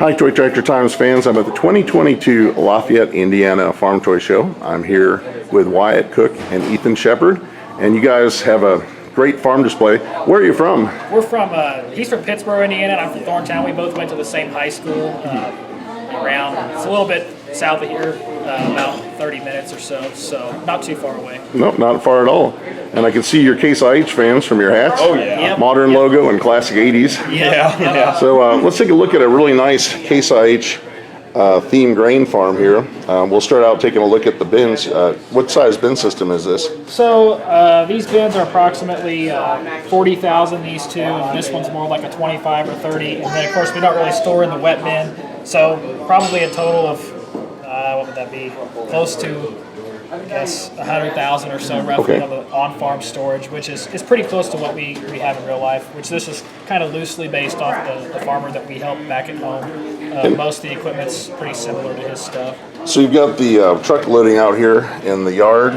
Hi, Toy Tractor Times fans. I'm at the 2022 Lafayette, Indiana Farm Toy Show. I'm here with Wyatt Cook and Ethan Shepard, and you guys have a great farm display. Where are you from? We're from, he's from Pittsburgh, Indiana, and I'm from Thorntown. We both went to the same high school it's a little bit south of here, about 30 minutes or so not too far away. Nope, not far at all. And I can see your Case IH fans from your hats. Oh, yeah. Yep. Modern logo and classic 80s. Yeah. So let's take a look at a really nice Case IH theme grain farm here. We'll start out taking a look at the bins. What size bin system is this? So these bins are approximately 40,000, these two, and this one's more like a 25 or 30. And then, of course, we don't really store in the wet bin, so probably a total of, what would that be, close to, I guess, 100,000 or so roughly Okay. on the on-farm storage, which is pretty close to what we have in real life, which this is kind of loosely based off the farmer that we help back at home. Most of the equipment's pretty similar to his stuff. So you've got the truck loading out here in the yard.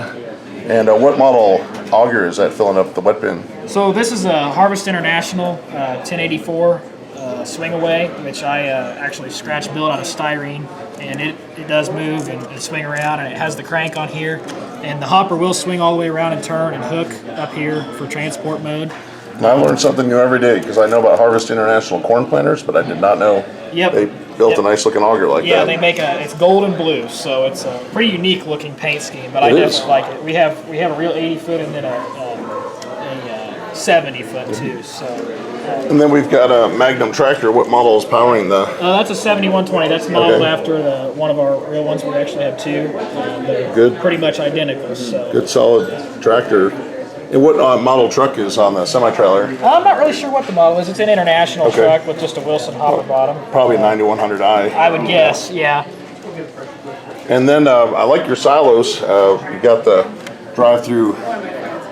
And what model auger is that filling up the wet bin? So this is a Harvest International 1084 swing away, which I actually scratch built on a styrene, and it does move and swing around, and it has the crank on here, and the hopper will swing all the way around and turn and hook up here for transport mode. And I learn something new every day because I know about Harvest International corn planters, but I did not know they built a nice looking auger like that. Yeah, they make it's gold and blue, so it's a pretty unique looking paint scheme, but I definitely like it. We have a real 80 foot and then a 70 foot too. So. And then we've got a Magnum tractor. What model is powering the? That's a 7120. That's modeled after one of our real ones. We actually have two. They're Good. pretty much identical. So. Good solid tractor. And what model truck is on the semi-trailer? I'm not really sure what the model is. It's an international truck with just a Wilson hopper bottom. Probably 9100i. I would guess, yeah. And then I like your silos. You got the drive-through.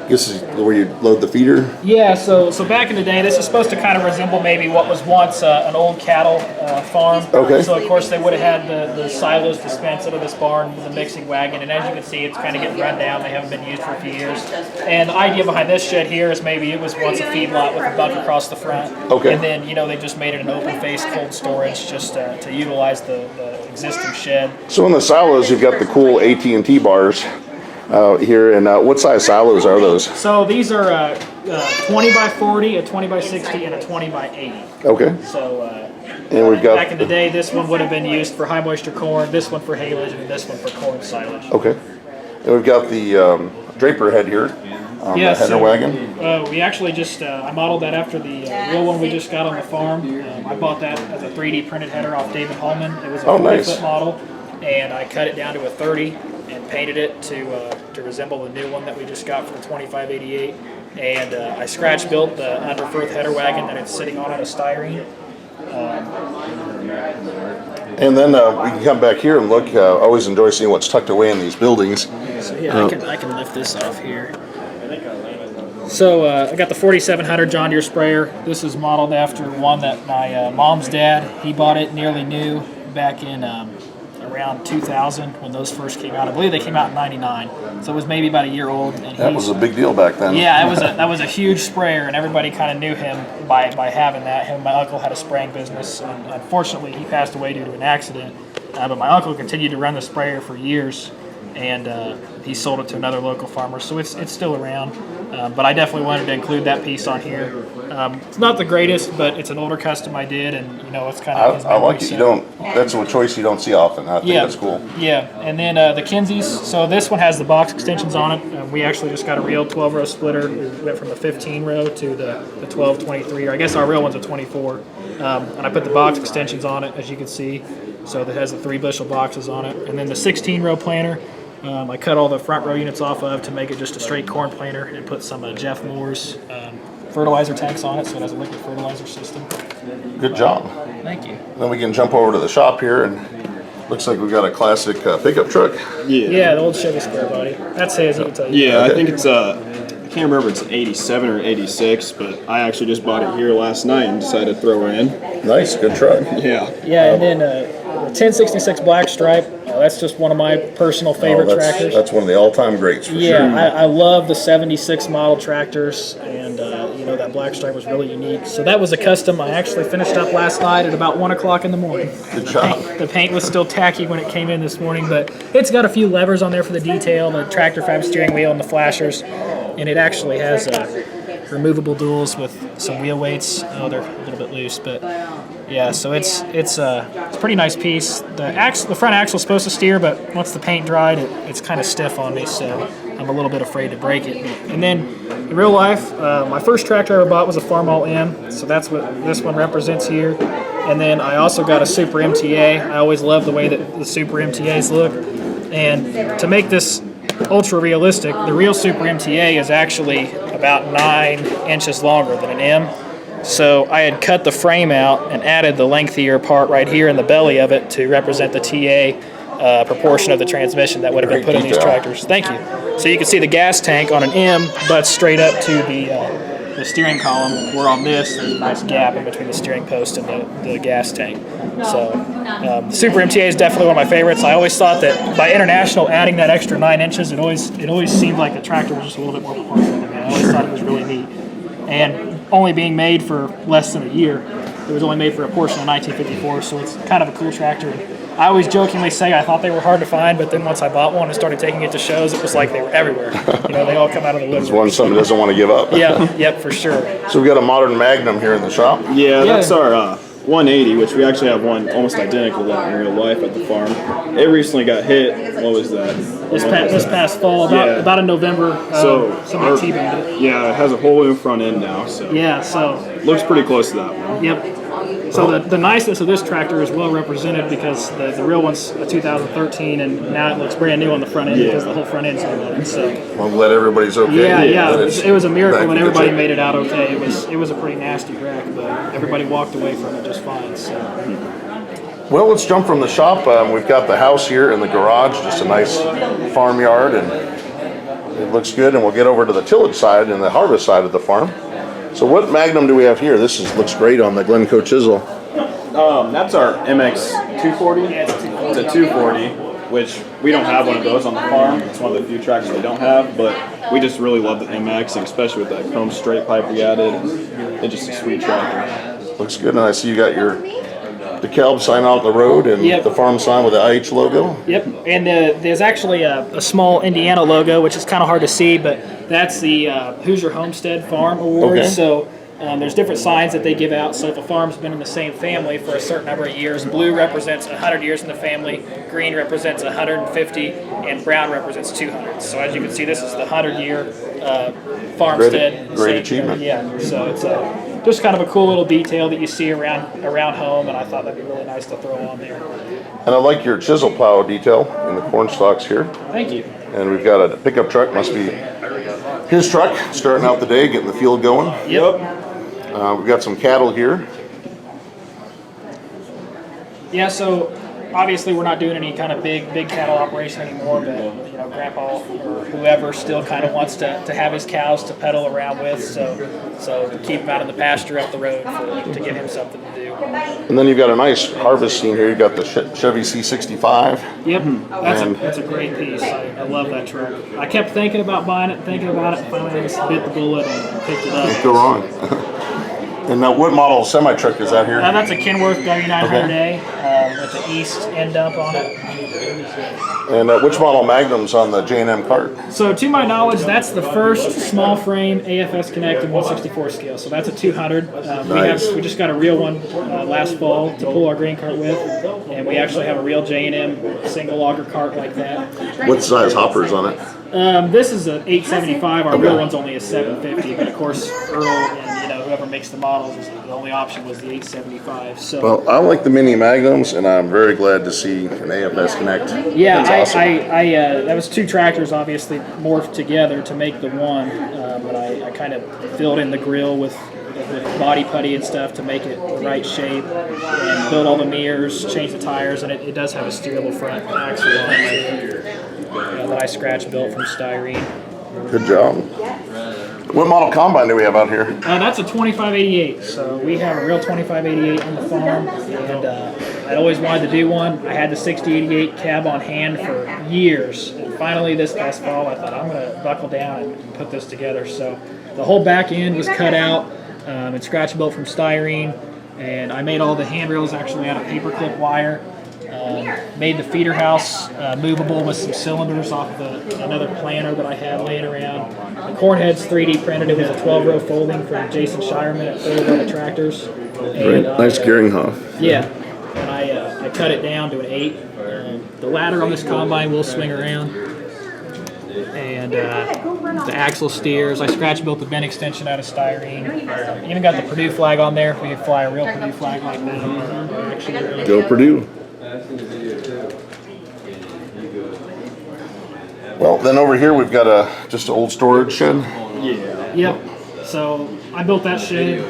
This is where you load the feeder. Yeah, so back in the day, this is supposed to kind of resemble maybe what was once an old cattle farm. Okay. So of course they would have had the silos dispensed out of this barn with a mixing wagon, and as you can see, it's kind of getting run down. They haven't been used for a few years. And the idea behind this shed here is maybe it was once a feedlot with a bunk across the front. Okay. And then they just made it an open face cold storage just to utilize the existing shed. So in the silos, you've got the cool AT&T bars here. And what size silos are those? So these are 20 by 40, a 20 by 60, and a 20 by 80. Okay. So And we've got back in the day, this one would have been used for high moisture corn, this one for haylage, and this one for corn silage. Okay. And we've got the draper head here on the header wagon. We actually just, I modeled that after the real one we just got on the farm. I bought that as a 3D printed header off David Holman. It was a 40-foot model, and I cut it down to a 30 and painted it to resemble the new one that we just got for the 2588. And I scratch built the under-firth header wagon that it's sitting on a styrene. And then we can come back here and look. I always enjoy seeing what's tucked away in these buildings. So yeah, I can lift this off here. So I got the 4700 John Deere sprayer. This is modeled after one that my mom's dad, he bought it nearly new back in around 2000 when those first came out. I believe they came out in '99, so it was maybe about a year old. And That was a big deal back then. Yeah, that was a huge sprayer, and everybody kind of knew him by having that. Him and my uncle had a spraying business, and unfortunately he passed away due to an accident. But my uncle continued to run the sprayer for years, and he sold it to another local farmer, so it's still around. But I definitely wanted to include that piece on here. It's not the greatest, but it's an older custom I did, and it's kind of. I like it. That's a choice you don't see often. I think that's cool. Yeah, and then the Kinseys. So this one has the box extensions on it. We actually just got a real 12-row splitter. We went from the 15-row to the 12-23, or I guess our real one's a 24. And I put the box extensions on it, as you can see. So that has the 3 bushel boxes on it, and then the 16-row planter. I cut all the front row units off of to make it just a straight corn planter and put some Jeff Moore's fertilizer tanks on it, so it has a liquid fertilizer system. Good job. Thank you. Then we can jump over to the shop here, and looks like we've got a classic pickup truck. Yeah, the old Chevy square body. That's his, he can tell you. Yeah, okay. I think it's I can't remember if it's an 87 or 86, but I actually just bought it here last night and decided to throw it in. Nice, good truck. Yeah. Yeah, and then the 1066 black stripe. That's just one of my personal favorite tractors. That's one of the all-time greats for sure. Yeah, I love the 76 model tractors, and that black stripe was really unique. So that was a custom I actually finished up last night at about 1 o'clock in the morning. Good job. The paint was still tacky when it came in this morning, but it's got a few levers on there for the detail, the tractor fab steering wheel and the flashers, and it actually has removable duals with some wheel weights. Oh, they're a little bit loose, but yeah. So it's a pretty nice piece. The front axle is supposed to steer, but once the paint dried, it's kind of stiff on me, so I'm a little bit afraid to break it. And then in real life, my first tractor I ever bought was a Farmall M, so that's what this one represents here. And then I also got a Super MTA. I always love the way that the Super MTAs look. And to make this ultra realistic, the real Super MTA is actually about 9 inches longer than an M. So I had cut the frame out and added the lengthier part right here in the belly of it to represent the TA proportion of the transmission that would have been put in these tractors. Thank you. So you can see the gas tank on an M butts straight up to the steering column, where on this there's a nice gap in between the steering post and the gas tank. So the Super MTA is definitely one of my favorites. I always thought that by International adding that extra 9 inches, it always seemed like the tractor was just a little bit more proportional to me. I always thought it was really neat. And only being made for less than a year, it was only made for a portion of 1954, so it's kind of a cool tractor. I always jokingly say I thought they were hard to find, but then once I bought one and started taking it to shows, it was like they were everywhere. They all come out of the woods. It's one somebody doesn't want to give up. Yeah, yep, for sure. So we've got a modern Magnum here in the shop. Yeah, that's our 180, which we actually have one almost identical to that in real life at the farm. It recently got hit. What was that? This past fall, about in November, somebody T-boned it. Yeah, it has a whole new front end now, so yeah, so looks pretty close to that one. Yep. So the niceness of this tractor is well represented because the real one's a 2013, and now it looks brand new on the front end because the whole front end's new on it. So I'm glad everybody's okay. Yeah. It was a miracle that everybody made it out okay. It was a pretty nasty wreck, but everybody walked away from it just fine. So. Well, let's jump from the shop. We've got the house here and the garage, just a nice farmyard, and it looks good. And we'll get over to the tillage side and the harvest side of the farm. So what Magnum do we have here? This looks great on the Glencoe Chisel. That's our MX 240. It's a 240, which we don't have one of those on the farm. It's one of the few tractors we don't have, but we just really love the MX, and especially with that chrome straight pipe we added. It's just a sweet tractor. Looks good, and I see you got your DeKalb sign out the road and the farm sign with the IH logo. Yep, and there's actually a small Indiana logo, which is kind of hard to see, but that's the Hoosier Homestead Farm Award. Okay. So there's different signs that they give out. So if a farm's been in the same family for a certain number of years, blue represents 100 years in the family, green represents 150, and brown represents 200. So as you can see, this is the 100-year farmstead. Great achievement. Yeah, so it's just kind of a cool little detail that you see around home, and I thought that'd be really nice to throw on there. And I like your chisel plow detail in the corn stalks here. Thank you. And we've got a pickup truck, must be his truck, starting out the day, getting the field going. Yep. We've got some cattle here. Yeah, so obviously we're not doing any kind of big cattle operation anymore, but Grandpa or whoever still kind of wants to have his cows to pedal around with, so keep him out in the pasture up the road to give him something to do. And then you've got a nice harvest scene here. You've got the Chevy C65. Yep, that's a great piece. I love that truck. I kept thinking about buying it, and finally I just bit the bullet and picked it up. Can't go wrong. And what model semi-truck is that here? That's a Kenworth W900A with the East end dump on it. And which model Magnum's on the J&M cart? So to my knowledge, that's the first small frame AFS Connect in 1/64 scale. So that's a 200. Nice. We just got a real one last fall to pull our grain cart with, and we actually have a real J&M single auger cart like that. What size hopper's on it? This is an 875. Our real one's only a 750, but of course Earl and whoever makes the models, the only option was the 875. So. Well, I like the mini Magnums, and I'm very glad to see an AFS Connect. Yeah, That's awesome. that was two tractors obviously morphed together to make the one, but I kind of filled in the grill with body putty and stuff to make it the right shape, and built all the mirrors, changed the tires, and it does have a steerable front axle on it that I scratch built from styrene. Good job. What model combine do we have out here? That's a 2588, so we have a real 2588 on the farm, and I'd always wanted to do one. I had the 6088 cab on hand for years, and finally this past fall I thought I'm going to buckle down and put this together. So the whole back end was cut out. and scratch built from styrene. And I made all the handrails actually out of paperclip wire. Made the feeder house movable with some cylinders off another planner that I had laying around. The corn head's 3D printed. It was a 12-row folding from Jason Shireman at Thoroughbred Tractors. Great. Nice Geringhoff. Yeah, and I cut it down to an 8. The ladder on this combine will swing around. And the axle steers. I scratch built the bend extension out of styrene. Even got the Purdue flag on there. We could fly a real Purdue flag like that. Actually, Go Purdue. Well, then over here we've got just an old storage shed. Yeah. Yep. So I built that shed.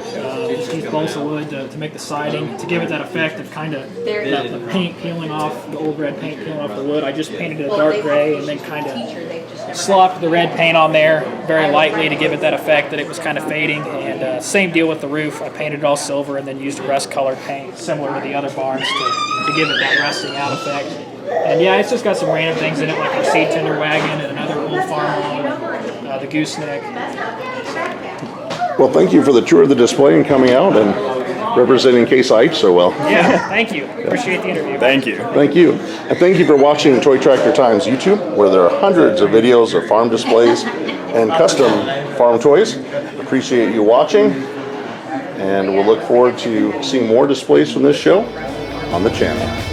Just used balsa wood to make the siding to give it that effect of kind of the paint peeling off, the old red paint peeling off the wood. I just painted it a dark gray and then kind of slopped the red paint on there very lightly to give it that effect that it was kind of fading. And same deal with the roof. I painted it all silver and then used rust-colored paint similar to the other barns to give it that rusting out effect. And yeah, it's just got some random things in it like our seed tender wagon and another old farm lawn, the gooseneck. Well, thank you for the tour of the display and coming out and representing Case IH so well. Yeah, thank you. Appreciate the interview. Thank you. Thank you. And thank you for watching Toy Tractor Times YouTube, where there are hundreds of videos of farm displays and custom farm toys. Appreciate you watching, and we'll look forward to seeing more displays from this show on the channel.